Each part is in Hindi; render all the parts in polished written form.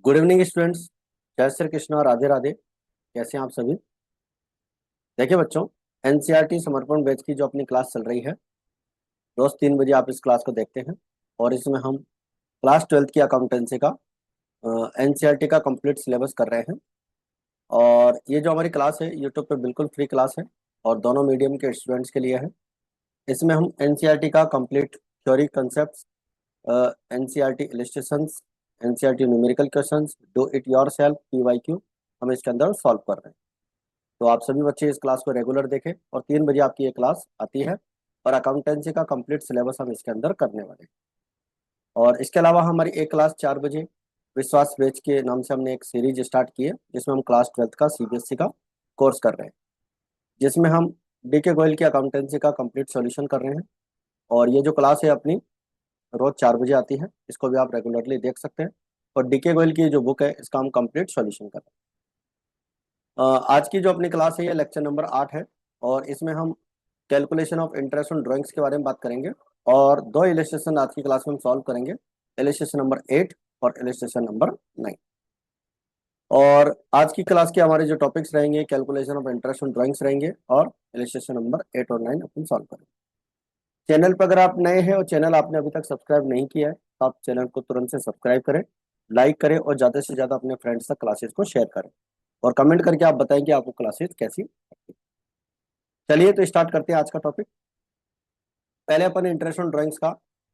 Good evening students. जय श्री कृष्णा, राधे राधे। कैसे हैं आप सभी? देखिए बच्चों, एनसीईआरटी समर्पण बैच की जो अपनी क्लास चल रही है, रोज 3 बजे आप इस क्लास को देखते हैं। और इसमें हम क्लास 12th की अकाउंटेंसी का एनसीईआरटी का कंप्लीट सिलेबस कर रहे हैं। और ये जो हमारी क्लास है यूट्यूब पे बिल्कुल फ्री क्लास है और दोनों मीडियम के स्टूडेंट्स के लिए है। इसमें हम एनसीईआरटी का complete theory concept, NCERT illustrations, NCERT numerical questions, do it yourself, PYQ हम इसके अंदर सॉल्व कर रहे हैं। तो आप सभी बच्चे इस क्लास को रेगुलर देखें और 3 बजे आपकी ये क्लास आती है और अकाउंटेंसी का कंप्लीट सिलेबस हम इसके अंदर करने वाले हैं। और इसके अलावा हमारी एक क्लास 4 बजे विश्वास बैच के नाम से हमने एक सीरीज स्टार्ट की है, जिसमें हम क्लास 12th का सीबीएसई का कोर्स कर रहे हैं, जिसमें हम डीके गोयल की अकाउंटेंसी का कंप्लीट सॉल्यूशन कर रहे हैं। और ये जो क्लास है अपनी रोज 4 बजे आती है, इसको भी आप रेगुलरली देख सकते हैं। और डीके गोयल की जो बुक है इसका हम कंप्लीट सॉल्यूशन कर रहे हैं। आज की जो अपनी क्लास है ये लेक्चर नंबर 8 है और इसमें हम calculation of interest on drawings के बारे में बात करेंगे। और 2 इलस्ट्रेशन आज की क्लास में हम सॉल्व करेंगे, इलस्ट्रेशन नंबर 8 और इलस्ट्रेशन नंबर 9। और आज की क्लास के हमारे जो टॉपिक्स रहेंगे, calculation of interest on drawings रहेंगे और इलस्ट्रेशन नंबर 8 और 9 अपन सॉल्व करेंगे। चैनल पर अगर आप नए हैं और चैनल आपने अभी तक सब्सक्राइब नहीं किया है तो आप चैनल को तुरंत से सब्सक्राइब करें, लाइक करें और ज़्यादा से ज़्यादा अपने फ्रेंड्स तक क्लासेस को शेयर करें और कमेंट करके आप बताएं कि आपको क्लासेस कैसी लगती है। चलिए तो स्टार्ट करते हैं आज का टॉपिक। पहले अपन इंटरेस्ट ऑन ड्राइंग्स का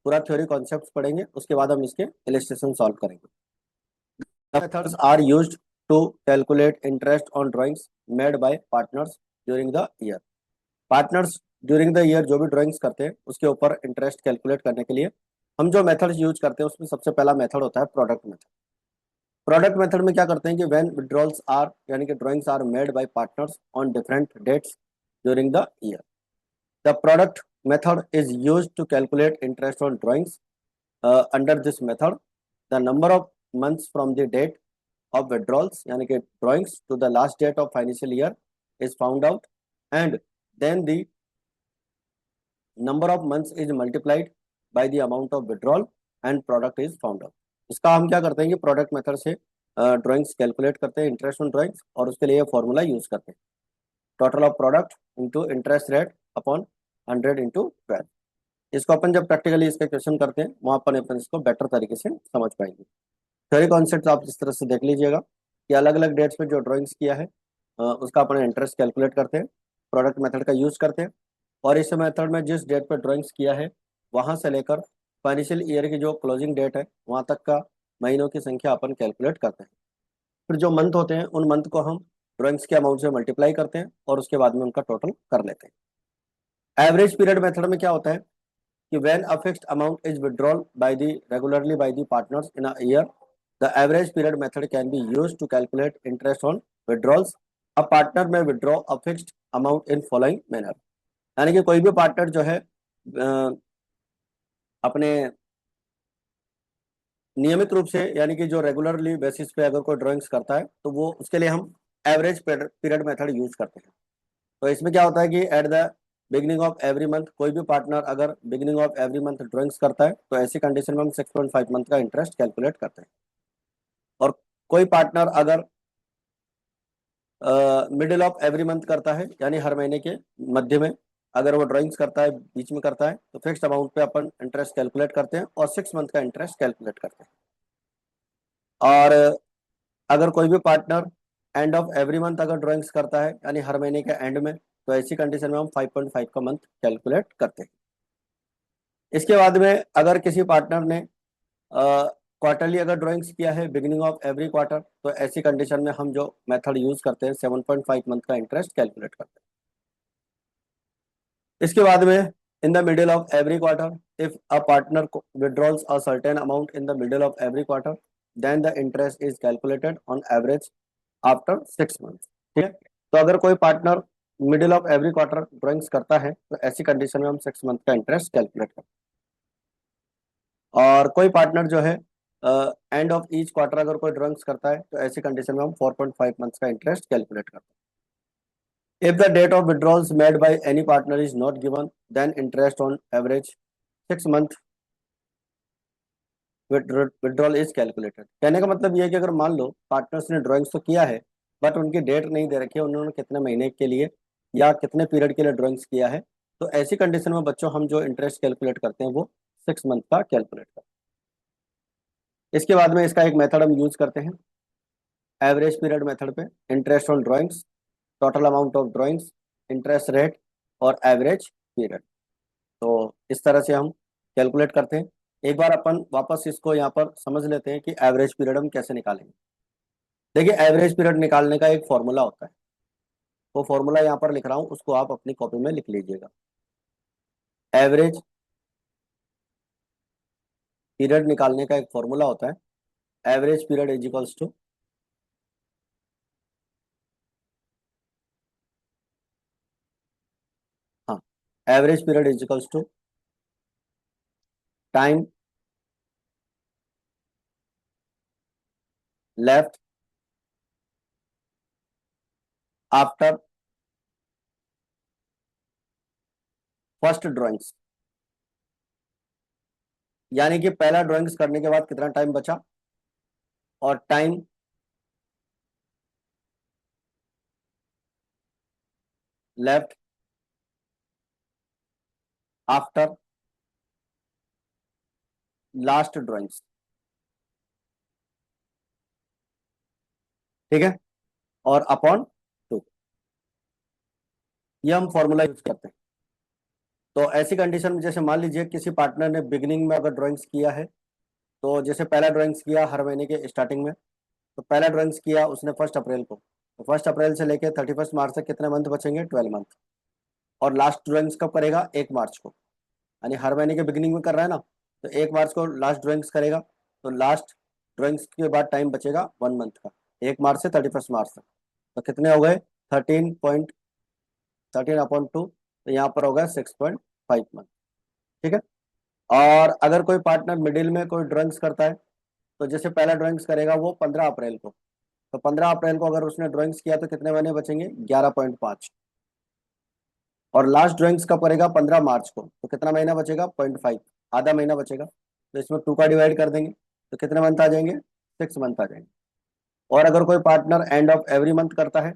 पूरा थ्योरी कॉन्सेप्ट्स पढ़ेंगे, उसके बाद हम इसके इलस्ट्रेशन सॉल्व करेंगे। Methods are used to calculate interest on drawings made by partners during the year. Partners during the year जो भी ड्राइंग्स करते हैं उसके ऊपर इंटरेस्ट कैलकुलेट करने के लिए हम जो मेथड्स यूज करते हैं उसमें सबसे पहला मेथड होता है प्रोडक्ट मेथड। प्रोडक्ट मेथड में क्या करते हैं कि व्हेन विड्रॉल्स आर यानी कि drawings are made by partners on different dates during the year, the product method is used to calculate interest on drawings. Under this method, the number of months from the date of withdrawals यानी कि drawings to the last date of financial year is found out, and then the number of months is multiplied by the amount of withdrawal and product is found out. इसका हम क्या करते हैं कि प्रोडक्ट मेथड से ड्राइंग्स कैलकुलेट करते हैं, इंटरेस्ट ऑन ड्राइंग्स, और उसके लिए फॉर्मूला यूज करते हैं, total of product into interest rate upon 100 into 12। इसको अपन जब प्रैक्टिकली इसके क्वेश्चन करते हैं वहाँ अपन इसको बेटर तरीके से समझ पाएंगे। थ्योरी कॉन्सेप्ट आप इस तरह से देख लीजिएगा कि अलग अलग डेट्स पे जो ड्राइंग्स किया है उसका अपन इंटरेस्ट कैलकुलेट करते हैं, प्रोडक्ट मेथड का यूज करते हैं, और इस मेथड में जिस डेट पे ड्राइंग्स किया है वहाँ से लेकर फाइनेंशियल ईयर की जो क्लोजिंग डेट है वहाँ तक का महीनों की संख्या अपन कैलकुलेट करते हैं। फिर जो मंथ होते हैं उन मंथ को हम ड्राइंग्स के अमाउंट से मल्टीप्लाई करते हैं और उसके बाद में उनका टोटल कर लेते हैं। एवरेज पीरियड मेथड में क्या होता है कि when a fixed amount is withdrawn regularly by the partners in a year, the average period method can be used to calculate interest on withdrawals. A partner may withdraw a fixed amount in following manner. यानी कि कोई भी पार्टनर जो है अपने नियमित रूप से यानी कि जो रेगुलरली बेसिस पे अगर कोई ड्राइंग्स करता है तो वो उसके लिए हम एवरेज पीरियड मेथड यूज करते हैं। तो इसमें क्या होता है कि at the beginning of every month कोई भी पार्टनर अगर beginning of every month drawings करता है तो ऐसी कंडीशन में हम 6.5 मंथ का इंटरेस्ट कैलकुलेट करते हैं। और कोई पार्टनर अगर मिडिल ऑफ एवरी मंथ करता है यानी हर महीने के मध्य में अगर वो ड्राइंग्स करता है, बीच में करता है, तो फिक्स्ड अमाउंट पे अपन इंटरेस्ट कैलकुलेट करते हैं और 6 मंथ का इंटरेस्ट कैलकुलेट करते हैं। और अगर कोई भी partner end of every month अगर ड्राइंग्स करता है यानी हर महीने के एंड में, तो ऐसी कंडीशन में हम 5.5 का मंथ कैलकुलेट करते हैं। इसके बाद में अगर किसी पार्टनर ने क्वार्टरली अगर ड्राइंग्स किया है बिगिनिंग ऑफ एवरी क्वार्टर, तो ऐसी कंडीशन में हम जो मेथड यूज करते हैं 7.5 मंथ का इंटरेस्ट कैलकुलेट करते हैं। इसके बाद में in the middle of every quarter if a partner withdrawals a certain amount in the middle of every quarter, then the interest is calculated on average after 6 month. ठीक है, तो अगर कोई partner middle of every quarter drawings करता है तो ऐसी कंडीशन में हम 6 मंथ का इंटरेस्ट कैलकुलेट करते हैं। और कोई पार्टनर जो है एंड ऑफ ईच क्वार्टर अगर कोई ड्राइंग्स करता है तो ऐसी कंडीशन में हम 4.5 मंथ्स का इंटरेस्ट कैलकुलेट करते हैं। If the date of withdrawals made by any partner is not given, then interest on average 6 month withdrawal is calculated. कहने का मतलब ये है कि अगर मान लो पार्टनर्स ने ड्राइंग्स तो किया है, बट उनकी डेट नहीं दे रखी है, उन्होंने कितने महीने के लिए या कितने पीरियड के लिए ड्राइंग्स किया है, तो ऐसी कंडीशन में बच्चों हम जो इंटरेस्ट कैलकुलेट करते हैं वो 6 मंथ का कैलकुलेट करते हैं। इसके बाद में इसका एक मेथड हम यूज करते हैं एवरेज पीरियड मेथड पे। Interest on drawings, total amount of drawings, interest rate और एवरेज पीरियड। तो इस तरह से हम कैलकुलेट करते हैं। एक बार अपन वापस इसको यहाँ पर समझ लेते हैं कि एवरेज पीरियड हम कैसे निकालेंगे। देखिए, एवरेज पीरियड निकालने का एक फॉर्मूला होता है, वो फॉर्मूला यहाँ पर लिख रहा हूँ, उसको आप अपनी कॉपी में लिख लीजिएगा। एवरेज पीरियड निकालने का एक फॉर्मूला होता है, average period is equals to, हाँ, average period is equals to time left after first drawings. यानी कि पहला ड्राइंग्स करने के बाद कितना टाइम बचा, और time left after last drawings. ठीक है, और अपॉन 2, ये हम फॉर्मूला यूज करते हैं। तो ऐसी कंडीशन में जैसे मान लीजिए किसी पार्टनर ने बिगिनिंग में अगर ड्राइंग्स किया है, तो जैसे पहला ड्राइंग्स किया हर महीने के स्टार्टिंग में, तो पहला ड्राइंग्स किया उसने 1 अप्रैल को, तो 1 अप्रैल से लेके 31 मार्च तक कितने मंथ बचेंगे, 12 मंथ। और लास्ट ड्राइंग्स कब करेगा, 1 मार्च को, यानी हर महीने के बिगिनिंग में कर रहा है ना, तो 1 मार्च को लास्ट ड्राइंग्स करेगा, तो लास्ट ड्राइंग्स के बाद टाइम बचेगा 1 मंथ का, 1 मार्च से 31 मार्च तक। तो कितने हो गए, 13.13/2, तो यहाँ पर होगा 6.5 मंथ। ठीक है। और अगर कोई पार्टनर मिडिल में कोई ड्राइंग्स करता है, तो जैसे पहला ड्राइंग्स करेगा वो 15 अप्रैल को, तो 15 अप्रैल को अगर उसने ड्राइंग्स किया तो कितने महीने बचेंगे, 11.5। और लास्ट ड्राइंग्स कब करेगा, 15 मार्च को, तो कितना महीना बचेगा, 0.5, आधा महीना बचेगा। तो इसमें 2 का डिवाइड कर देंगे, तो कितने मंथ आ जाएंगे, 6 मंथ आ जाएंगे। और अगर कोई partner end of every month करता है,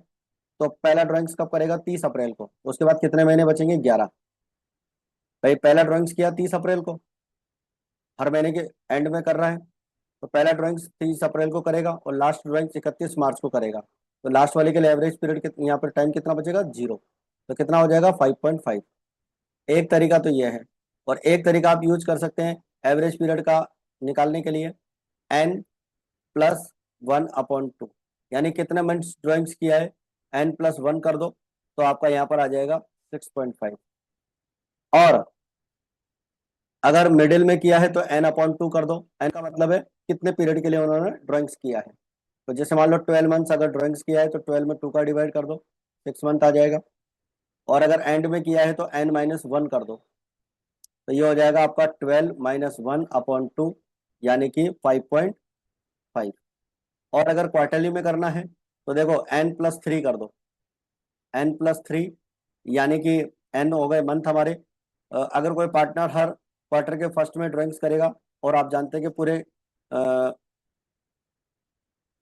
तो पहला ड्राइंग्स कब करेगा, 30 अप्रैल को, उसके बाद कितने महीने बचेंगे, 11। भाई पहला ड्राइंग्स किया 30 अप्रैल को, हर महीने के एंड में कर रहा है, तो पहला ड्राइंग्स 30 अप्रैल को करेगा और लास्ट ड्राइंग्स 31 मार्च को करेगा, तो लास्ट वाले के लिए एवरेज पीरियड यहाँ पर टाइम कितना बचेगा, 0। तो कितना हो जाएगा, 5.5। एक तरीका तो ये है, और एक तरीका आप यूज कर सकते हैं एवरेज पीरियड का निकालने के लिए, n+1/2, यानी कितने मंथ्स ड्राइंग्स किया है, n+1 कर दो, तो आपका यहाँ पर आ जाएगा 6.5। और अगर मिडिल में किया है तो n/2 कर दो, n का मतलब है कितने पीरियड के लिए उन्होंने ड्राइंग्स किया है। तो जैसे मान लो 12 मंथ्स अगर ड्राइंग्स किया है, तो 12 में 2 का डिवाइड कर दो, 6 मंथ आ जाएगा। और अगर एंड में किया है तो n-1 कर दो, तो ये हो जाएगा आपका 12-1/2, यानी कि 5.5। और अगर क्वार्टरली में करना है, तो देखो n+3 कर दो, n+3, यानी कि n हो गए मंथ हमारे। अगर कोई पार्टनर हर क्वार्टर के फर्स्ट में ड्राइंग्स करेगा, और आप जानते हैं कि पूरे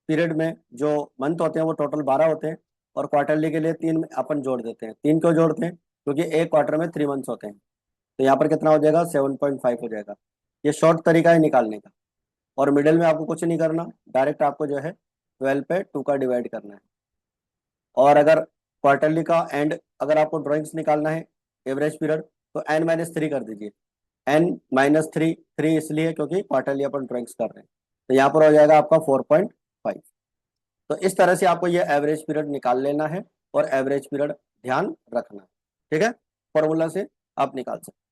पीरियड में जो मंथ होते हैं वो टोटल 12 होते हैं, और क्वार्टरली के लिए 3 अपन जोड़ देते हैं। 3 क्यों जोड़ते हैं, क्योंकि एक क्वार्टर में 3 मंथ्स होते हैं। तो यहाँ पर कितना हो जाएगा, 7.5 हो जाएगा। ये शॉर्ट तरीका है निकालने का। और मिडिल में आपको कुछ नहीं करना, डायरेक्ट आपको जो है 12 पे 2 का डिवाइड करना है। और अगर क्वार्टरली का एंड अगर आपको ड्राइंग्स निकालना है, एवरेज पीरियड, तो n-3 कर दीजिए। n-3, 3 इसलिए क्योंकि क्वार्टरली अपन ड्राइंग्स कर रहे हैं, तो यहाँ पर हो जाएगा आपका 4.5। तो इस तरह से आपको ये एवरेज पीरियड निकाल लेना है, और एवरेज पीरियड ध्यान रखना है। ठीक है, फॉर्मूला से आप निकाल सकते।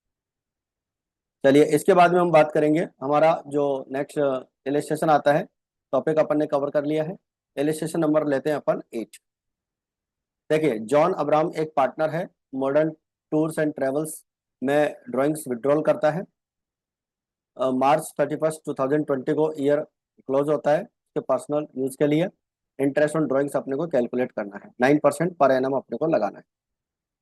चलिए, इसके बाद में हम बात करेंगे हमारा जो नेक्स्ट इलिस्ट्रेशन आता है, टॉपिक अपन ने कवर कर लिया है। इलिस्ट्रेशन नंबर लेते हैं अपन 8। देखिए, जॉन अब्राहम एक पार्टनर है, मॉडर्न टूर्स एंड ट्रेवल्स में ड्राइंग्स विड्रॉल करता है। March 31, 2020 को ईयर क्लोज होता है उसके पर्सनल यूज के लिए। इंटरेस्ट ऑन ड्राइंग्स अपने को कैलकुलेट करना है, 9% पर एनम अपने को लगाना है।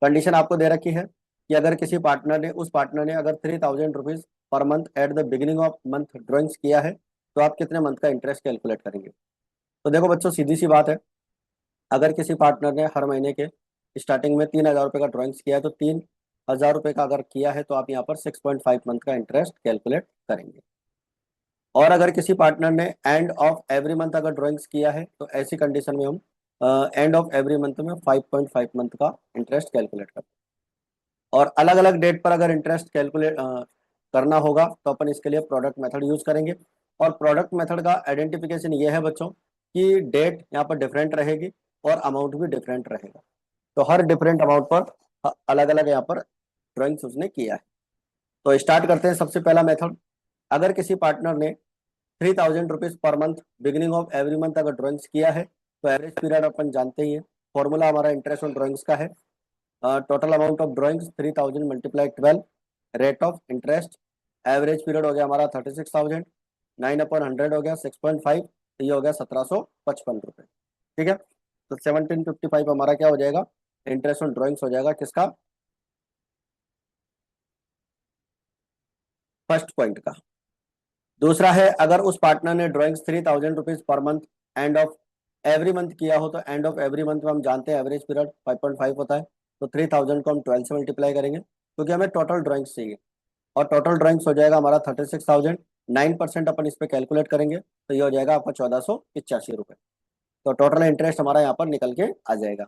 कंडीशन आपको दे रखी है कि अगर किसी पार्टनर ने, उस पार्टनर ने अगर 3,000 rupees per month at the beginning of month drawings किया है, तो आप कितने मंथ का इंटरेस्ट कैलकुलेट करेंगे? तो देखो बच्चों, सीधी सी बात है, अगर किसी पार्टनर ने हर महीने के स्टार्टिंग में 3,000 रुपये का ड्राइंग्स किया है, तो 3,000 रुपये का अगर किया है तो आप यहाँ पर 6.5 मंथ का इंटरेस्ट कैलकुलेट करेंगे। और अगर किसी पार्टनर ने एंड ऑफ एवरी मंथ अगर ड्राइंग्स किया है, तो ऐसी कंडीशन में हम एंड ऑफ एवरी मंथ में 5.5 मंथ का इंटरेस्ट कैलकुलेट करते हैं। और अलग अलग डेट पर अगर इंटरेस्ट कैलकुलेट करना होगा, तो अपन इसके लिए प्रोडक्ट मेथड यूज करेंगे। और प्रोडक्ट मेथड का आइडेंटिफिकेशन ये है बच्चों कि डेट यहाँ पर डिफरेंट रहेगी और अमाउंट भी डिफरेंट रहेगा। तो हर डिफरेंट अमाउंट पर अलग अलग यहाँ पर ड्राइंग्स उसने किया है। तो स्टार्ट करते हैं। सबसे पहला मेथड, अगर किसी पार्टनर ने 3,000 rupees per month beginning of every month अगर ड्राइंग्स किया है, तो एवरेज पीरियड अपन जानते ही है, फॉर्मूला हमारा इंटरेस्ट ऑन ड्राइंग्स का है, total amount of drawings 3,000 multiply 12, rate of interest, average period हो गया हमारा 36,000, 9/100 हो गया 6.5, तो ये हो गया 1,755 रुपये। ठीक है, तो 1,755 हमारा क्या हो जाएगा, इंटरेस्ट ऑन ड्राइंग्स हो जाएगा किसका, फर्स्ट पॉइंट का। दूसरा है, अगर उस पार्टनर ने drawings 3,000 rupees per month end of every month किया हो, तो एंड ऑफ एवरी मंथ में हम जानते हैं एवरेज पीरियड 5.5 होता है, तो 3,000 को हम 12 से मल्टीप्लाई करेंगे, क्योंकि हमें टोटल ड्राइंग्स चाहिए। और टोटल ड्राइंग्स हो जाएगा हमारा 36,000, 9% अपन इस पर कैलकुलेट करेंगे, तो ये हो जाएगा आपका 1,485 रुपये। तो टोटल इंटरेस्ट हमारा यहाँ पर निकल के आ जाएगा।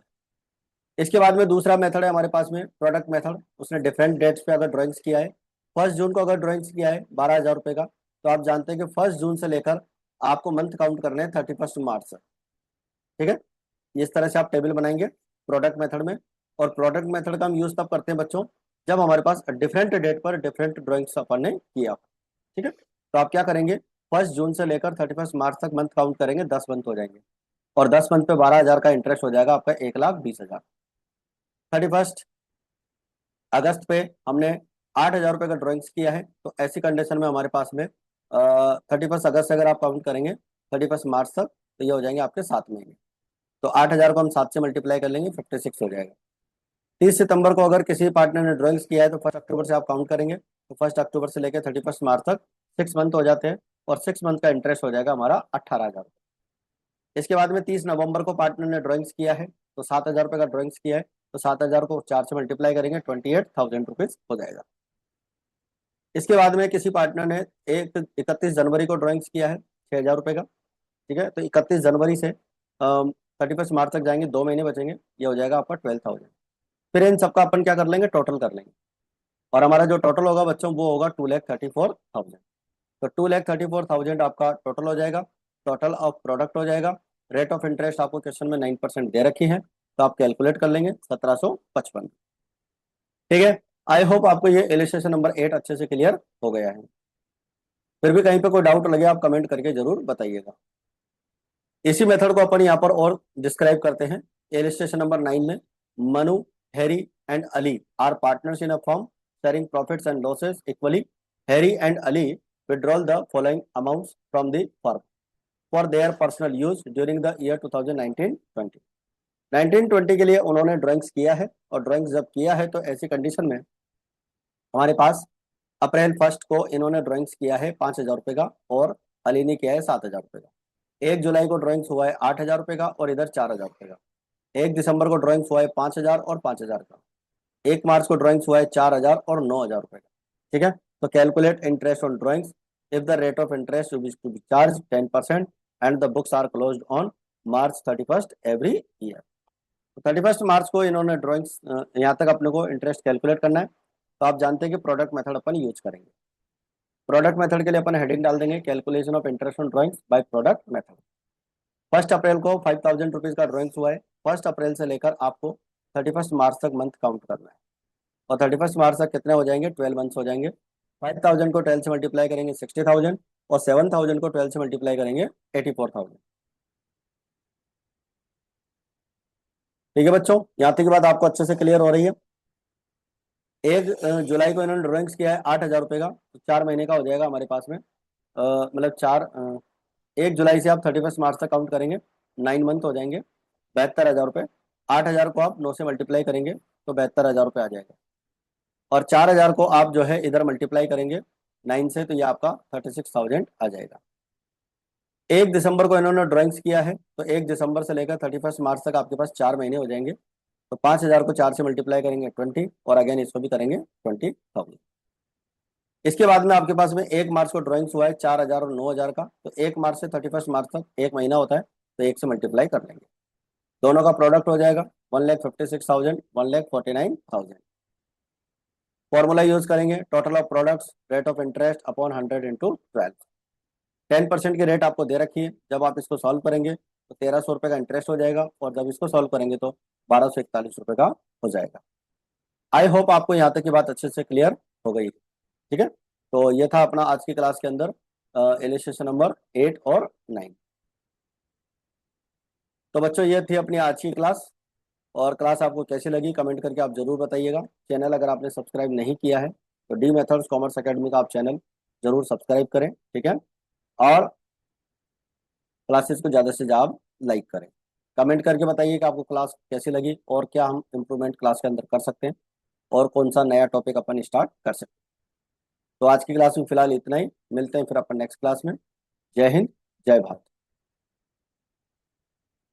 इसके बाद में दूसरा मेथड है हमारे पास में प्रोडक्ट मेथड। उसने डिफरेंट डेट्स पे अगर ड्राइंग्स किया है, 1 जून को अगर ड्राइंग्स किया है 12,000 रुपये का, तो आप जानते हैं कि 1 जून से लेकर आपको मंथ काउंट करने हैं 31 मार्च तक। ठीक है, इस तरह से आप टेबल बनाएंगे प्रोडक्ट मेथड में। और प्रोडक्ट मेथड का हम यूज तब करते हैं बच्चों, जब हमारे पास डिफरेंट डेट पर डिफरेंट ड्राइंग्स अपन ने किया। ठीक है, तो आप क्या करेंगे, 1 जून से लेकर 31 मार्च तक मंथ काउंट करेंगे, 10 मंथ हो जाएंगे, और 10 मंथ पे 12,000 का इंटरेस्ट हो जाएगा आपका 1,20,000। 31 अगस्त पे हमने 8,000 रुपये का ड्राइंग्स किया है, तो ऐसी कंडीशन में हमारे पास में 31 अगस्त से अगर आप काउंट करेंगे 31 मार्च तक, तो ये हो जाएंगे आपके 7 महीने। तो 8,000 को हम 7 से मल्टीप्लाई कर लेंगे, 56 हो जाएगा। 30 सितंबर को अगर किसी पार्टनर ने ड्राइंग्स किया है, तो 1 अक्टूबर से आप काउंट करेंगे, तो 1 अक्टूबर से लेकर 31 मार्च तक 6 मंथ हो जाते हैं, और 6 मंथ का इंटरेस्ट हो जाएगा हमारा 18,000। इसके बाद में 30 नवंबर को पार्टनर ने ड्राइंग्स किया है, तो 7,000 रुपये का ड्राइंग्स किया है, तो 7,000 को 4 से मल्टीप्लाई करेंगे, 28,000 रुपीज हो जाएगा। इसके बाद में किसी पार्टनर ने 31 जनवरी को ड्राइंग्स किया है 6,000 रुपये का। ठीक है, तो 31 जनवरी से 31 मार्च तक जाएंगे, 2 महीने बचेंगे, ये हो जाएगा आपका 12,000। फिर इन सबका अपन क्या कर लेंगे, टोटल कर लेंगे, और हमारा जो टोटल होगा बच्चों वो होगा 2,34,000। तो 2,34,000 आपका टोटल हो जाएगा, टोटल ऑफ प्रोडक्ट हो जाएगा। रेट ऑफ इंटरेस्ट आपको क्वेश्चन में 9% दे रखी है, तो आप कैलकुलेट कर लेंगे 1,755। ठीक है, आई होप आपको ये इलिस्ट्रेशन नंबर 8 अच्छे से क्लियर हो गया है। फिर भी कहीं पे कोई डाउट लगे आप कमेंट करके जरूर बताइएगा। इसी मेथड को अपन यहाँ पर और डिस्क्राइब करते हैं। इलिस्ट्रेशन नंबर 9 में, Manu, Harry and Ali are partners in a firm sharing profits and losses equally. Harry and Ali withdraw the following amounts from the firm for their personal use during the year 2019-20। 1920 के लिए उन्होंने ड्राइंग्स किया है, और ड्राइंग्स जब किया है तो ऐसी कंडीशन में हमारे पास अप्रैल 1 को इन्होंने ड्राइंग्स किया है 5,000 रुपये का, और अली ने किया है 7,000 रुपये का। 1 जुलाई को ड्राइंग्स हुआ है 8,000 रुपये का, और इधर 4,000 रुपये का। 1 दिसंबर को ड्राइंग्स हुआ है 5,000 और 5,000 का। 1 मार्च को ड्राइंग्स हुआ है 4,000 और 9,000 रुपये का। ठीक है, तो calculate interest on drawings if the rate of interest to be charge 10% and the books are closed on March 31 every year. तो 31 मार्च को इन्होंने ड्राइंग्स, यहाँ तक अपने को इंटरेस्ट कैलकुलेट करना है, तो आप जानते हैं कि प्रोडक्ट मेथड अपन यूज करेंगे। प्रोडक्ट मेथड के लिए अपन हेडिंग डाल देंगे, calculation of interest on drawings by product method. 1 अप्रैल को 5,000 रुपीज का ड्राइंग्स हुआ है। 1 अप्रैल से लेकर आपको 31 मार्च तक मंथ काउंट करना है, और 31 मार्च तक कितने हो जाएंगे, 12 मंथ्स हो जाएंगे। 5,000 को 12 से मल्टीप्लाई करेंगे 60,000, और 7,000 को 12 से मल्टीप्लाई करेंगे 84,000। ठीक है बच्चों, यहाँ तक की बात आपको अच्छे से क्लियर हो रही है। 1 जुलाई को इन्होंने ड्राइंग्स किया है 8,000 रुपये का, तो 4 महीने का हो जाएगा हमारे पास में, मतलब 1 जुलाई से आप 31 मार्च तक काउंट करेंगे, 9 मंथ हो जाएंगे, 72,000 रुपये। 8,000 को आप 9 से मल्टीप्लाई करेंगे तो 72,000 रुपये आ जाएगा, और 4,000 को आप जो है इधर मल्टीप्लाई करेंगे 9 से, तो ये आपका 36,000 आ जाएगा। 1 दिसंबर को इन्होंने ड्राइंग्स किया है, तो 1 दिसंबर से लेकर 31 मार्च तक आपके पास 4 महीने हो जाएंगे। तो 5,000 को 4 से मल्टीप्लाई करेंगे 20, और अगेन इसको भी करेंगे 20,000। इसके बाद में आपके पास में 1 मार्च को ड्राइंग्स हुआ है 4,000 और 9,000 का, तो 1 मार्च से 31 मार्च तक 1 महीना होता है, तो 1 से मल्टीप्लाई कर लेंगे। दोनों का प्रोडक्ट हो जाएगा 1,56,000, 1,49,000। फॉर्मूला यूज करेंगे, total of products rate of interest upon 100 into 12। 10% की रेट आपको दे रखी है, जब आप इसको सॉल्व करेंगे तो 1,300 रुपये का इंटरेस्ट हो जाएगा, और जब इसको सॉल्व करेंगे तो 1,241 रुपये का हो जाएगा। आई होप आपको यहाँ तक की बात अच्छे से क्लियर हो गई। ठीक है, तो ये था अपना आज की क्लास के अंदर इलिस्ट्रेशन नंबर 8 और 9। तो बच्चों ये थी अपनी आज की क्लास, और क्लास आपको कैसी लगी कमेंट करके आप जरूर बताइएगा। चैनल अगर आपने सब्सक्राइब नहीं किया है तो डी मेथड्स कॉमर्स एकेडमी का आप चैनल जरूर सब्सक्राइब करें, ठीक है। और क्लासेस को ज़्यादा से ज़्यादा लाइक करें। कमेंट करके बताइए कि आपको क्लास कैसी लगी, और क्या हम इम्प्रूवमेंट क्लास के अंदर कर सकते हैं, और कौन सा नया टॉपिक अपन स्टार्ट कर सकते हैं। तो आज की क्लास में फिलहाल इतना ही, मिलते हैं फिर अपन नेक्स्ट क्लास में। जय हिंद, जय भारत।